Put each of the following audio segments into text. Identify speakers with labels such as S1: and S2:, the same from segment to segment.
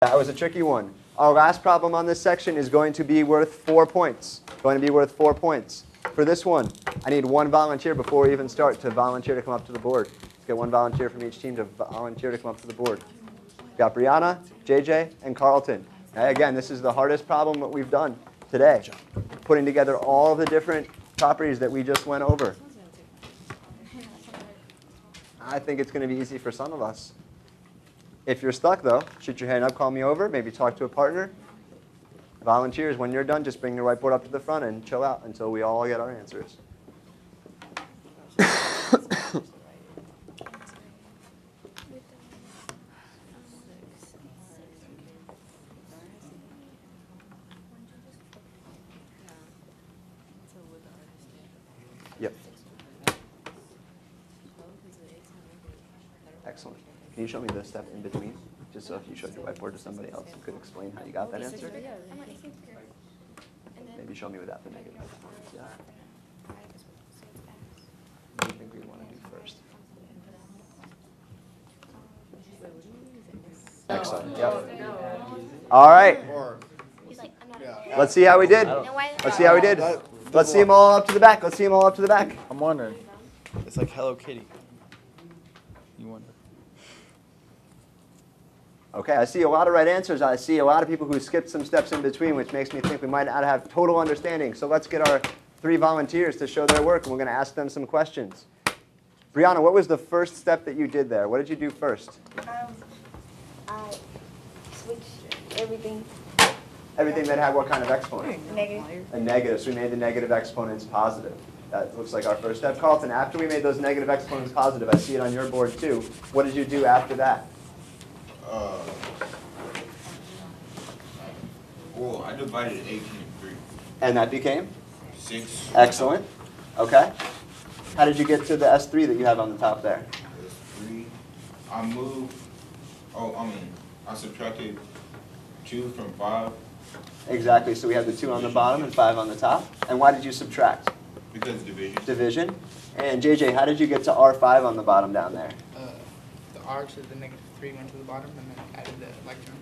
S1: That was a tricky one. Our last problem on this section is going to be worth 4 points. Going to be worth 4 points. For this one, I need one volunteer before we even start to volunteer to come up to the board. Let's get one volunteer from each team to volunteer to come up to the board. We've got Brianna, JJ, and Carlton. Okay, again, this is the hardest problem that we've done today, putting together all of the different properties that we just went over. I think it's going to be easy for some of us. If you're stuck, though, shoot your hand up, call me over, maybe talk to a partner. Volunteers, when you're done, just bring your whiteboard up to the front and chill out until we all get our answers. Yep. Excellent. Can you show me the step in between? Just so if you showed your whiteboard to somebody else, you could explain how you got that answer. Maybe show me without the negative exponents. Yeah. What do you think we want to do first? Excellent. Yep. All right. Let's see how we did. Let's see how we did. Let's see them all up to the back. Let's see them all up to the back.
S2: I'm wondering. It's like Hello Kitty. You wonder.
S1: Okay, I see a lot of right answers. I see a lot of people who skipped some steps in between, which makes me think we might not have total understanding. So let's get our 3 volunteers to show their work, and we're going to ask them some questions. Brianna, what was the first step that you did there? What did you do first?
S3: I switched everything.
S1: Everything that had what kind of exponent?
S3: Negative.
S1: A negative. So we made the negative exponents positive. That looks like our first step. Carlton, after we made those negative exponents positive, I see it on your board too. What did you do after that?
S4: Well, I divided 18 and 3.
S1: And that became?
S4: 6.
S1: Excellent. Okay. How did you get to the S3 that you have on the top there?
S4: S3. I moved. I subtracted 2 from 5.
S1: Exactly. So we have the 2 on the bottom and 5 on the top. And why did you subtract?
S4: Because division.
S1: Division. And JJ, how did you get to R5 on the bottom down there?
S5: The R to the negative 3 went to the bottom and then added the electrons.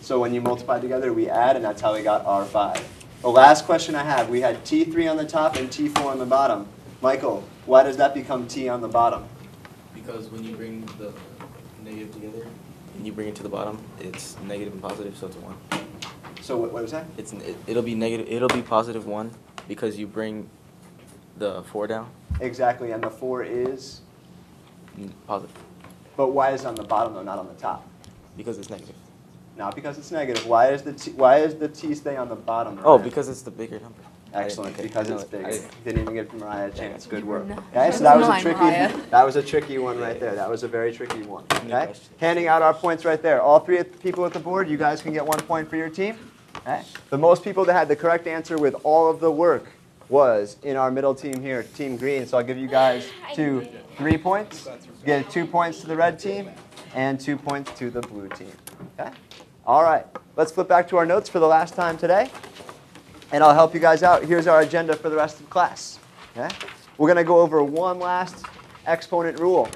S1: So when you multiply together, we add, and that's how we got R5. The last question I have, we had T3 on the top and T4 on the bottom. Michael, why does that become T on the bottom?
S2: Because when you bring the negative together and you bring it to the bottom, it's negative and positive, so it's a 1.
S1: So what was that?
S2: It'll be negative. It'll be positive 1 because you bring the 4 down.
S1: Exactly, and the 4 is?
S2: Positive.
S1: But why is it on the bottom though, not on the top?
S2: Because it's negative.
S1: Not because it's negative. Why is the T stay on the bottom? Ryan?
S2: Oh, because it's the bigger number.
S1: Excellent,
S2: Okay.
S1: because it's
S2: No,
S1: bigger. Didn't even give Mariah a chance. Good work.
S3: No.
S1: Okay, so that was a
S3: Mine,
S1: tricky.
S3: Mariah.
S1: That was a tricky one right there. That was a very tricky one.
S2: Any
S1: Okay,
S2: questions?
S1: handing out our points right there. All 3 people at the board, you guys can get 1 point for your team. Okay, the most people that had the correct answer with all of the work was in our middle team here, Team Green. So I'll give you guys 3 points. Get 2 points to the red team and 2 points to the blue team. Okay. All right, let's flip back to our notes for the last time today, and I'll help you guys out. Here's our agenda for the rest of class. Okay? We're going to go over one last exponent rule.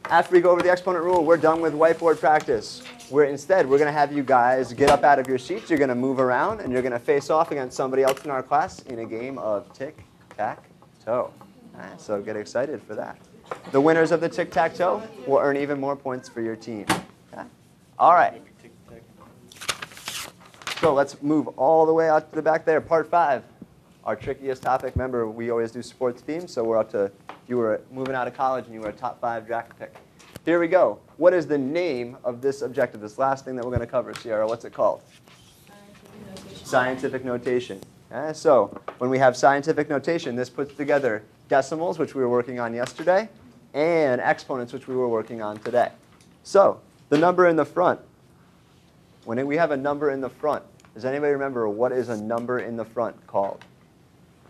S1: After we go over the exponent rule, we're done with whiteboard practice. Instead, we're going to have you guys get up out of your seats. You're going to move around, and you're going to face off against somebody else in our class in a game of tic-tac-toe. All right, so get excited for that. The winners of the tic-tac-toe will earn even more points for your team. Okay? All right. So let's move all the way out to the back there. Part 5, our trickiest topic. Remember, we always do sports teams, so we're up to, if you were moving out of college and you were a top 5 draft pick. Here we go. What is the name of this objective, this last thing that we're going to cover, Sierra? What's it called? Scientific notation. So when we have scientific notation, this puts together decimals, which we were working on yesterday, and exponents, which we were working on today. So the number in the front, when we have a number in the front, does anybody remember what is a number in the front called?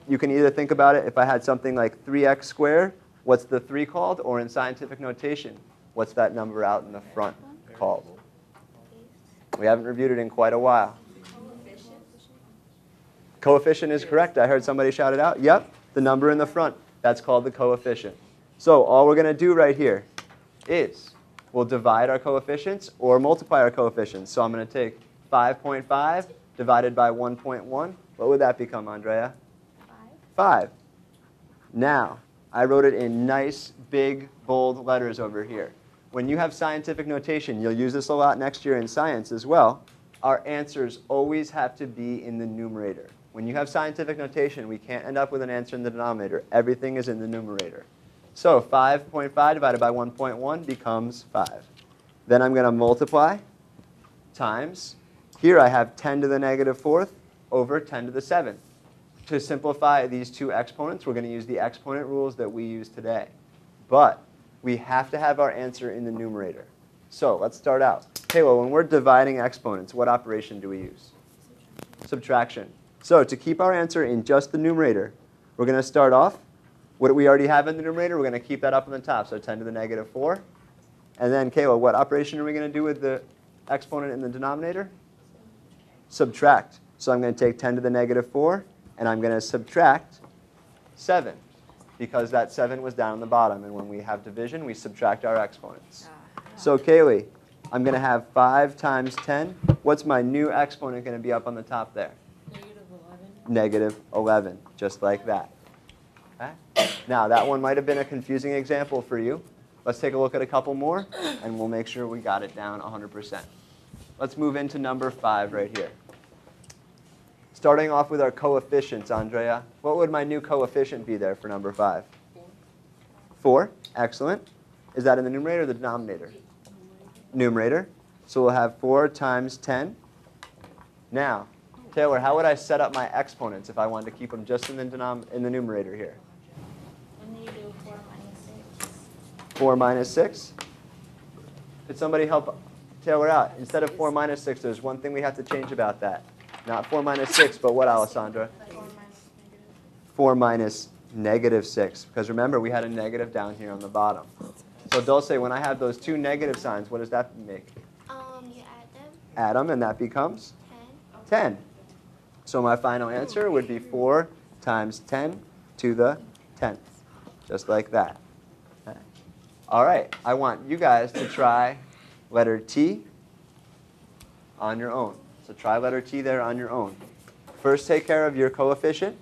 S1: You can either think about it, if I had something like 3x squared, what's the 3 called? Or in scientific notation, what's that number out in the front called? We haven't reviewed it in quite a while. Coefficient is correct. I heard somebody shout it out. Yep, the number in the front. That's called the coefficient. So all we're going to do right here is we'll divide our coefficients or multiply our coefficients. So I'm going to take 5.5 divided by 1.1. What would that become, Andrea?
S3: 5.
S1: 5. Now, I wrote it in nice, big, bold letters over here. When you have scientific notation, you'll use this a lot next year in science as well. Our answers always have to be in the numerator. When you have scientific notation, we can't end up with an answer in the denominator. Everything is in the numerator. So 5.5 divided by 1.1 becomes 5. Then I'm going to multiply times. Here I have 10 to the negative fourth over 10 to the 7th. To simplify these two exponents, we're going to use the exponent rules that we use today. But we have to have our answer in the numerator. So let's start out. Okay, well, when we're dividing exponents, what operation do we use? Subtraction. So to keep our answer in just the numerator, we're going to start off. What we already have in the numerator, we're going to keep that up on the top. So 10 to the negative 4. And then, Kayla, what operation are we going to do with the exponent in the denominator? Subtract. So I'm going to take 10 to the negative 4, and I'm going to subtract 7, because that 7 was down on the bottom. And when we have division, we subtract our exponents. So, Kaylee, I'm going to have 5 times 10. What's my new exponent going to be up on the top there? Negative 11, just like that. Okay? Now, that one might have been a confusing example for you. Let's take a look at a couple more, and we'll make sure we got it down 100%. Let's move into number 5 right here. Starting off with our coefficients, Andrea. What would my new coefficient be there for number 5? 4. Excellent. Is that in the numerator or the denominator? Numerator. So we'll have 4 times 10. Now, Taylor, how would I set up my exponents if I wanted to keep them just in the numerator here?
S3: And then you do 4 minus 6.
S1: 4 minus 6? Could somebody help Taylor out? Instead of 4 minus 6, there's one thing we have to change about that. Not 4 minus 6, but what, Alessandra? 4 minus negative 6. Because remember, we had a negative down here on the bottom. So Dulce, when I have those two negative signs, what does that make?
S3: You add them.
S1: Add them, and that becomes
S3: 10.
S1: 10. So my final answer would be 4 times 10 to the 10th. Just like that. Okay. All right, I want you guys to try letter T on your own. So try letter T there on your own. First, take care of your coefficient.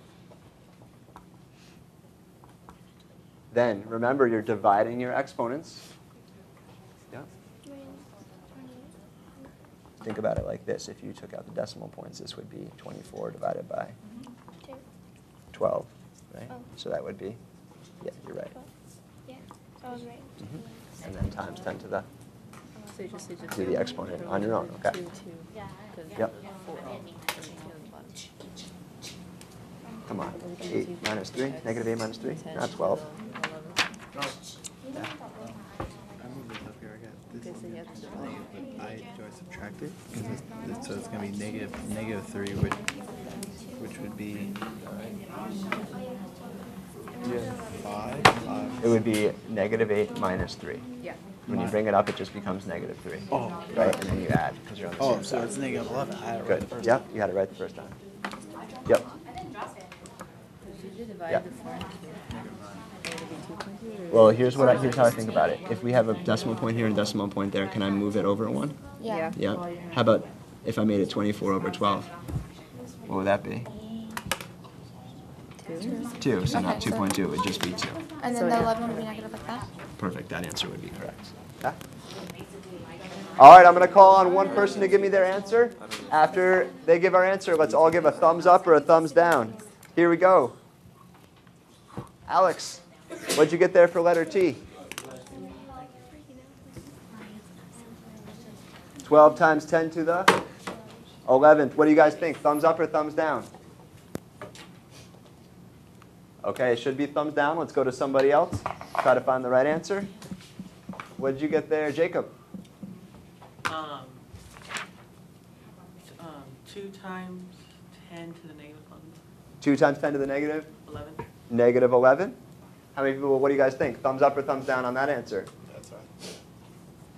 S1: Then, remember, you're dividing your exponents. Yeah. Think about it like this. If you took out the decimal points, this would be 24 divided by 12, right?
S3: Oh.
S1: So that would be, yeah, you're right.
S3: Yeah, I was right.
S1: And then times 10 to the,
S6: So you just
S1: do the exponent on your own, okay? Yep. Come on, 8 minus 3, negative 8 minus 3, not 12.
S7: I moved this up here. I got this.
S6: Okay, so you have to divide.
S7: Do I subtract it? So it's gonna be negative 3, which would be 5.
S1: It would be negative 8 minus 3.
S6: Yeah.
S1: When you bring it up, it just becomes negative 3.
S7: Oh,
S1: Right, and then you add, because you're on the
S7: Oh,
S1: same
S7: so
S1: side.
S7: it's negative 11. I had it right
S1: Good.
S7: the first
S1: Yep, you had it right the first time. Yep.
S6: Should you divide
S1: Yeah.
S6: the 4 into 2? Would it be 2.2 or?
S1: Well, here's how I think about it. If we have a decimal point here and a decimal point there, can I move it over 1?
S6: Yeah.
S1: Yeah. How about if I made it 24 over 12? What would that be?
S6: 2?
S1: 2, so not
S8: Okay, so-
S1: 2.2, it would just be 2.
S8: And
S6: So
S8: then the
S6: yeah.
S8: 11 would be negative like that?
S1: Perfect, that answer would be correct. Okay. All right, I'm going to call on one person to give me their answer. After they give our answer, let's all give a thumbs up or a thumbs down. Here we go. Alex, what'd you get there for letter T? 12 times 10 to the 11th. What do you guys think? Thumbs up or thumbs down? Okay, it should be thumbs down. Let's go to somebody else. Try to find the right answer. What did you get there, Jacob?
S9: 2 times 10 to the negative
S1: 2 times 10 to the negative?
S9: 11.
S1: Negative 11? How many people, what do you guys think? Thumbs up or thumbs down on that answer?
S7: That's right.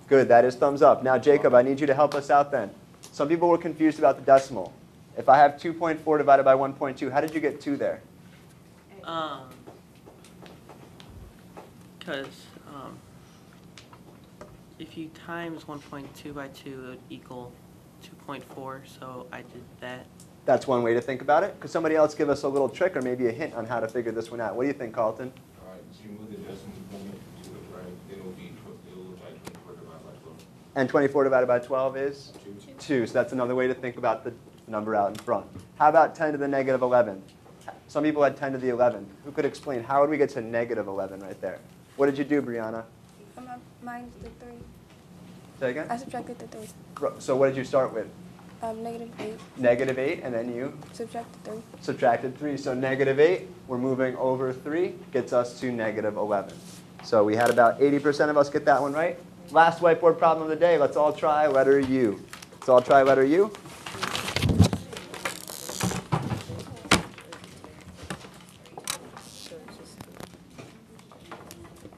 S1: Good, that is thumbs up. Now, Jacob, I need you to help us out then. Some people were confused about the decimal. If I have 2.4 divided by 1.2, how did you get 2 there?
S9: Because if you times 1.2 by 2, it would equal 2.4, so I did that.
S1: That's one way to think about it. Could somebody else give us a little trick or maybe a hint on how to figure this one out? What do you think, Carlton?
S4: All right, so you move the decimal point to the right, then it'll be, it'll look like 24 divided by 12.
S1: And 24 divided by 12 is?
S4: 2.
S1: 2. So that's another way to think about the number out in front. How about 10 to the negative 11? Some people had 10 to the 11. Who could explain? How would we get to negative 11 right there? What did you do, Brianna?
S8: Minus the 3.
S1: Say again?
S8: I subtracted the 3.
S1: So what did you start with?
S8: Negative 8.
S1: Negative 8, and then you?
S8: Subtracted 3.
S1: Subtracted 3. So negative 8, we're moving over 3, gets us to negative 11. So we had about 80% of us get that one right. Last whiteboard problem of the day. Let's all try letter U. Let's all try letter U.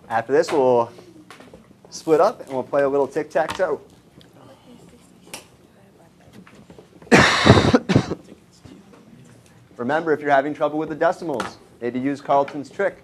S1: After this, we'll split up and we'll play a little tic-tac-toe. Remember, if you're having trouble with the decimals, maybe use Carlton's trick.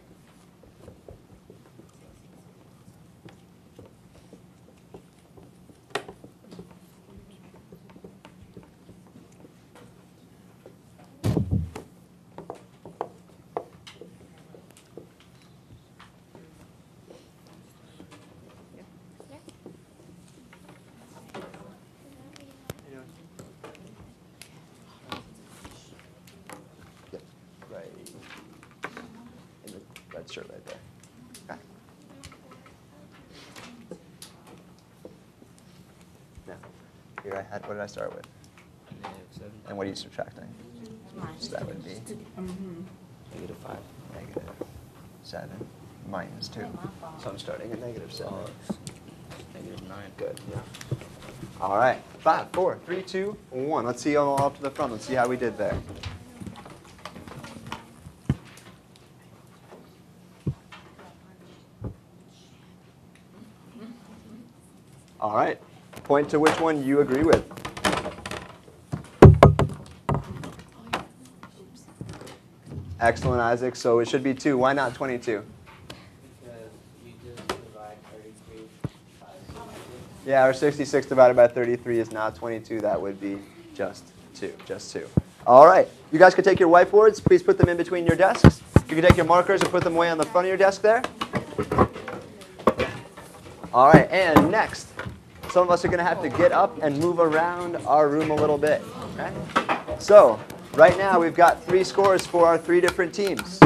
S1: Shirt right there. Okay. Now, here I had, what did I start with? And what are you subtracting? So that would be
S2: Negative 5.
S1: negative 7 minus 2. So I'm starting at negative 7.
S2: Negative 9.
S1: Good. Yeah. All right. 5, 4, 3, 2, 1. Let's see all up to the front. Let's see how we did there. All right. Point to which one you agree with. Excellent, Isaac. So it should be 2. Why not 22?
S10: Because you just divide 33 by 66.
S1: Yeah, or 66 divided by 33 is not 22. That would be just 2. Just 2. All right. You guys can take your whiteboards. Please put them in between your desks. You can take your markers and put them away on the front of your desk there. All right. And next, some of us are going to have to get up and move around our room a little bit. Okay? So right now we've got 3 scores for our 3 different teams.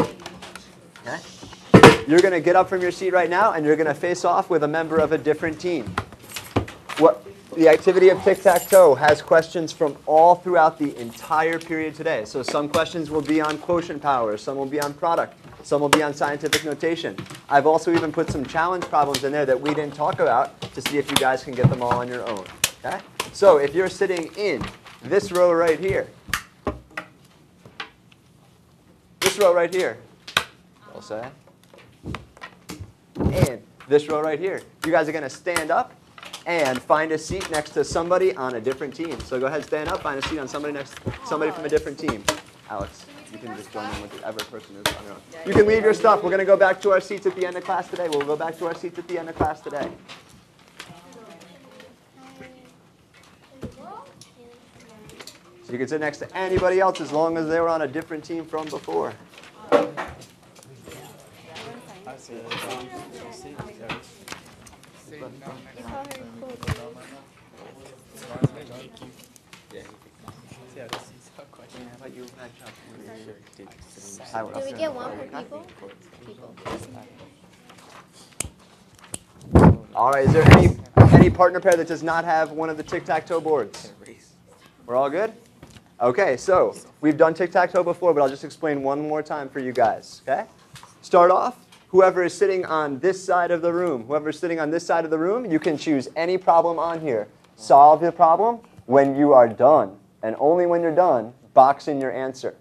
S1: Okay? You're going to get up from your seat right now and you're going to face off with a member of a different team. The activity of tic-tac-toe has questions from all throughout the entire period today. So some questions will be on quotient power, some will be on product, some will be on scientific notation. I've also even put some challenge problems in there that we didn't talk about to see if you guys can get them all on your own. Okay? So if you're sitting in this row right here, I'll say, and this row right here, you guys are going to stand up and find a seat next to somebody on a different team. So go ahead, stand up, find a seat on somebody from a different team. Alex, you can just join in with whatever person is on your own. You can leave your stuff. We're going to go back to our seats at the end of class today. We'll go back to our seats at the end of class today. So you can sit next to anybody else as long as they were on a different team from before.
S3: Do we get 1 per people?
S1: All right, is there any partner pair that does not have one of the tic-tac-toe boards? We're all good? Okay, so we've done tic-tac-toe before, but I'll just explain one more time for you guys, okay? Start off, whoever is sitting on this side of the room, you can choose any problem on here. Solve the problem when you are done, and only when you're done, box in your answer.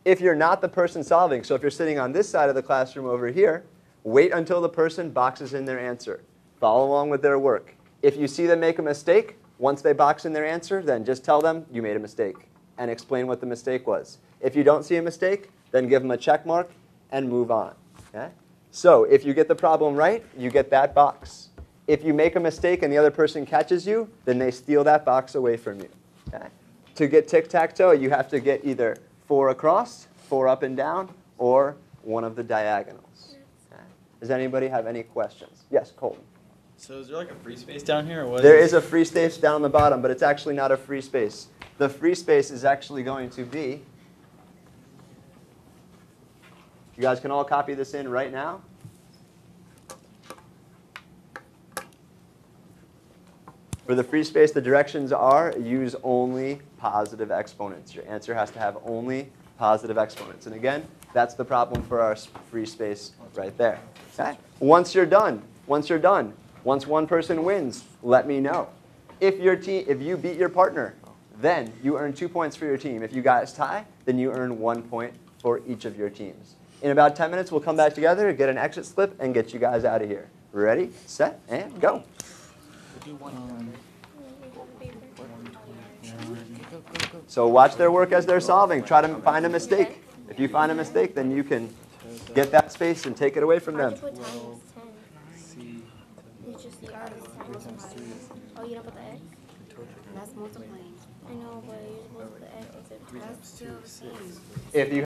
S1: If you're not the person solving, so if you're sitting on this side of the classroom over here, wait until the person boxes in their answer. Follow along with their work. If you see them make a mistake, once they box in their answer, then just tell them you made a mistake and explain what the mistake was. If you don't see a mistake, then give them a check mark and move on. Okay? So if you get the problem right, you get that box. If you make a mistake and the other person catches you, then they steal that box away from you. Okay. To get tic-tac-toe, you have to get either 4 across, 4 up and down, or one of the diagonals. Okay. Does anybody have any questions? Yes, Colton.
S7: So is there like a free space down here, or what?
S1: There is a free space down on the bottom, but it's actually not a free space. The free space is actually going to be, you guys can all copy this in right now. For the free space, the directions are use only positive exponents. Your answer has to have only positive exponents. And again, that's the problem for our free space right there. Okay? Once you're done, once one person wins, let me know. If you beat your partner, then you earn 2 points for your team. If you guys tie, then you earn 1 point for each of your teams. In about 10 minutes, we'll come back together, get an exit slip, and get you guys out of here. Ready, set, and go. So watch their work as they're solving. Try to find a mistake. If you find a mistake, then you can get that space and take it away from them.
S3: Put time is 10. It's just the R is 10. Oh, you don't put the X? That's multiplying. I know, but you're supposed to put the X. That's still the same.
S1: If you